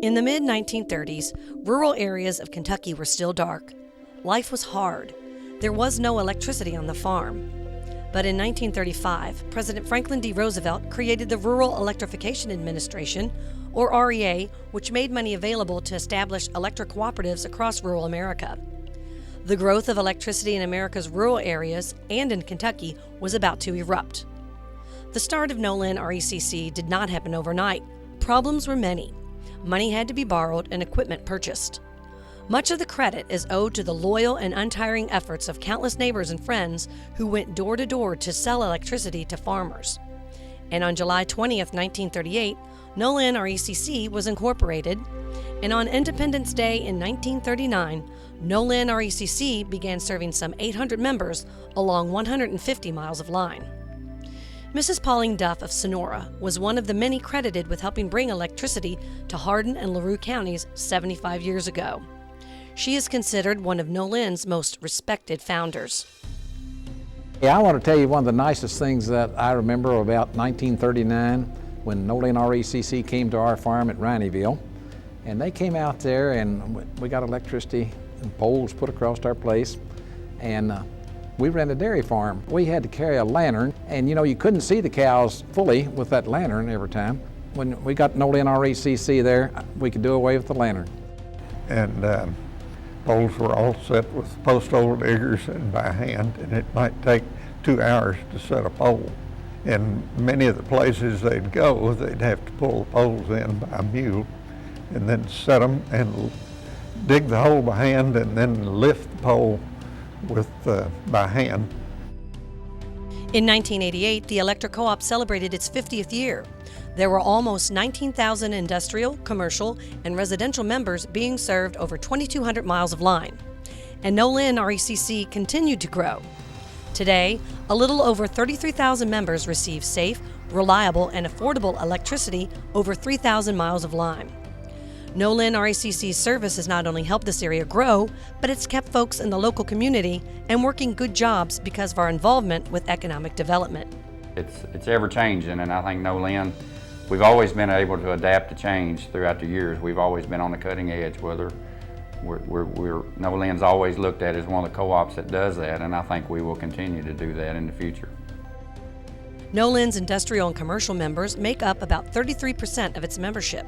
In the mid-1930s, rural areas of Kentucky were still dark. Life was hard. There was no electricity on the farm. But in 1935, President Franklin D. Roosevelt created the Rural Electrification Administration, or REA, which made money available to establish electric cooperatives across rural America. The growth of electricity in America's rural areas and in Kentucky was about to erupt. The start of Nolin RECC did not happen overnight. Problems were many. Money had to be borrowed and equipment purchased. Much of the credit is owed to the loyal and untiring efforts of countless neighbors and friends who went door to door to sell electricity to farmers. And on July 20th, 1938, Nolin RECC was incorporated, and on Independence Day in 1939, Nolin RECC began serving some 800 members along 150 miles of line. Mrs. Pauline Duff of Sonora was one of the many credited with helping bring electricity to Hardin and LaRue counties 75 years ago. She is considered one of Nolin's most respected founders. Yeah, I want to tell you one of the nicest things that I remember about 1939 when Nolin RECC came to our farm at Rineyville. And they came out there and we got electricity and poles put across our place. And we ran a dairy farm. We had to carry a lantern, and you couldn't see the cows fully with that lantern every time. When we got Nolin RECC there, we could do away with the lantern. And poles were all set with post hole diggers and by hand, and it might take 2 hours to set a pole. And many of the places they'd go, they'd have to pull the poles in by a mule and then set them and dig the hole by hand and then lift the pole by hand. In 1988, the electric co-op celebrated its 50th year. There were almost 19,000 industrial, commercial, and residential members being served over 2,200 miles of line. And Nolin RECC continued to grow. Today, a little over 33,000 members receive safe, reliable, and affordable electricity over 3,000 miles of line. Nolin RECC's service has not only helped this area grow, but it's kept folks in the local community and working good jobs because of our involvement with economic development. It's ever changing, and I think Nolin, we've always been able to adapt to change throughout the years. We've always been on the cutting edge, Nolin's always looked at as one of the co-ops that does that, and I think we will continue to do that in the future. Nolin's industrial and commercial members make up about 33% of its membership.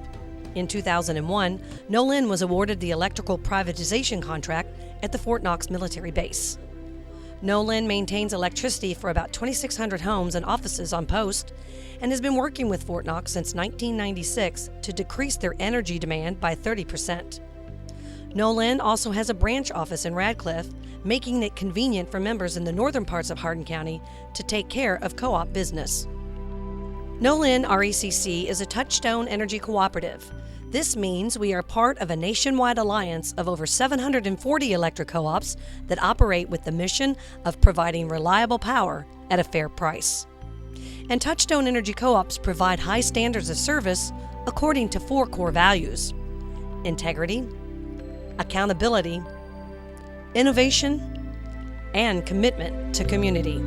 In 2001, Nolin was awarded the electrical privatization contract at the Fort Knox military base. Nolin maintains electricity for about 2,600 homes and offices on post and has been working with Fort Knox since 1996 to decrease their energy demand by 30%. Nolin also has a branch office in Radcliffe, making it convenient for members in the northern parts of Hardin County to take care of co-op business. Nolin RECC is a Touchstone Energy cooperative. This means we are part of a nationwide alliance of over 740 electric co-ops that operate with the mission of providing reliable power at a fair price. And Touchstone Energy co-ops provide high standards of service according to 4 core values: integrity, accountability, innovation, and commitment to community.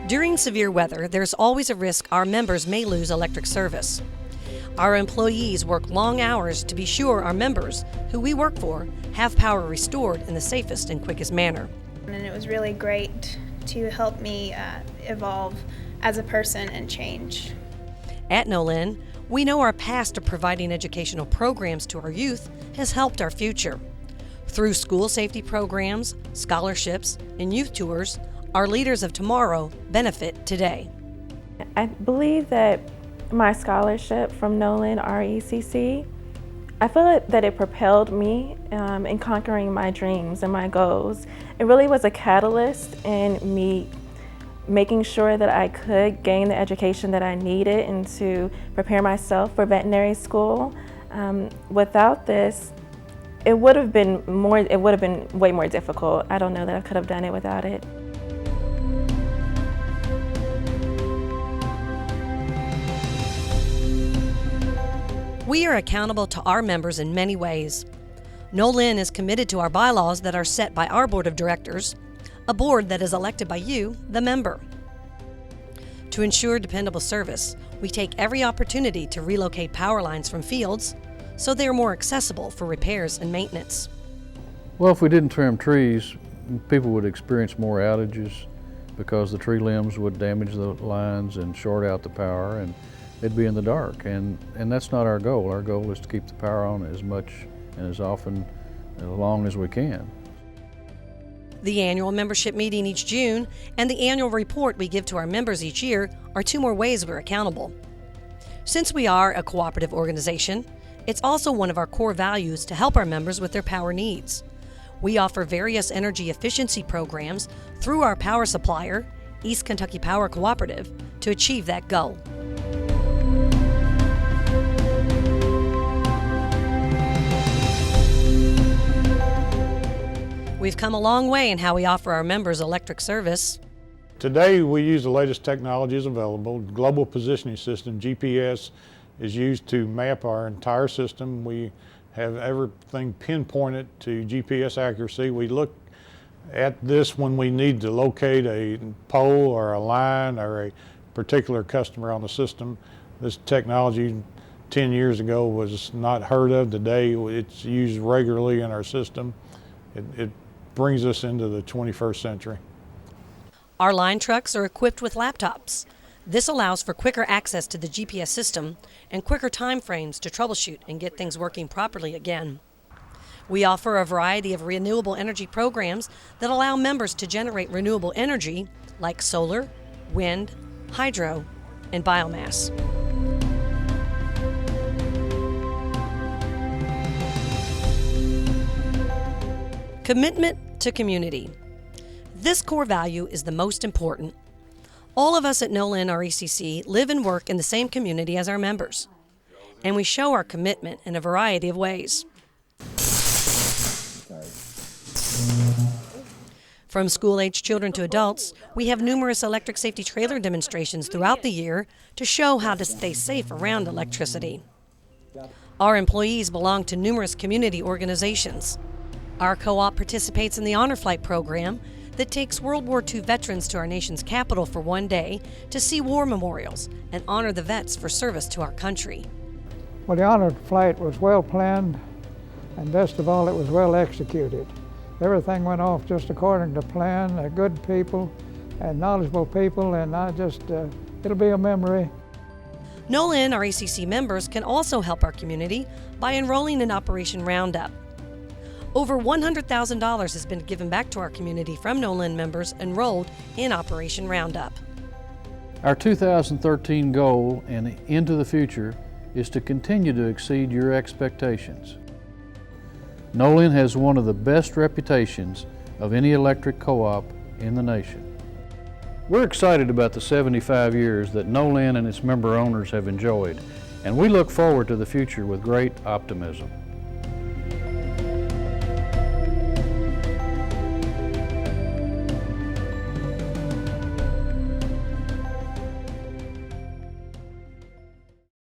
During severe weather, there's always a risk our members may lose electric service. Our employees work long hours to be sure our members, who we work for, have power restored in the safest and quickest manner. And it was really great to help me evolve as a person and change. At Nolin, we know our past of providing educational programs to our youth has helped our future. Through school safety programs, scholarships, and youth tours, our leaders of tomorrow benefit today. I believe that my scholarship from Nolin RECC, I feel that it propelled me in conquering my dreams and my goals. It really was a catalyst in me making sure that I could gain the education that I needed and to prepare myself for veterinary school. Without this, it would have been way more difficult. I don't know that I could have done it without it. We are accountable to our members in many ways. Nolin is committed to our bylaws that are set by our board of directors, a board that is elected by you, the member. To ensure dependable service, we take every opportunity to relocate power lines from fields so they are more accessible for repairs and maintenance. Well, if we didn't trim trees, people would experience more outages because the tree limbs would damage the lines and short out the power, and they'd be in the dark. And that's not our goal. Our goal is to keep the power on as much and as often, as long as we can. The annual membership meeting each June and the annual report we give to our members each year are two more ways we're accountable. Since we are a cooperative organization, it's also one of our core values to help our members with their power needs. We offer various energy efficiency programs through our power supplier, East Kentucky Power Cooperative, to achieve that goal. We've come a long way in how we offer our members electric service. Today we use the latest technologies available. Global Positioning System, GPS, is used to map our entire system. We have everything pinpointed to GPS accuracy. We look at this when we need to locate a pole or a line or a particular customer on the system. This technology 10 years ago was not heard of. Today it's used regularly in our system. It brings us into the 21st century. Our line trucks are equipped with laptops. This allows for quicker access to the GPS system and quicker time frames to troubleshoot and get things working properly again. We offer a variety of renewable energy programs that allow members to generate renewable energy like solar, wind, hydro, and biomass. Commitment to community. This core value is the most important. All of us at Nolin RECC live and work in the same community as our members, and we show our commitment in a variety of ways. From school-aged children to adults, we have numerous electric safety trailer demonstrations throughout the year to show how to stay safe around electricity. Our employees belong to numerous community organizations. Our co-op participates in the Honor Flight program that takes World War II veterans to our nation's capital for one day to see war memorials and honor the vets for service to our country. Well, the honor flight was well planned, and best of all, it was well executed. Everything went off just according to plan. Good people and knowledgeable people, and it'll be a memory. Nolin RECC members can also help our community by enrolling in Operation Roundup. Over $100,000 has been given back to our community from Nolin members enrolled in Operation Roundup. Our 2013 goal and into the future is to continue to exceed your expectations. Nolin has one of the best reputations of any electric co-op in the nation. We're excited about the 75 years that Nolin and its member owners have enjoyed, and we look forward to the future with great optimism.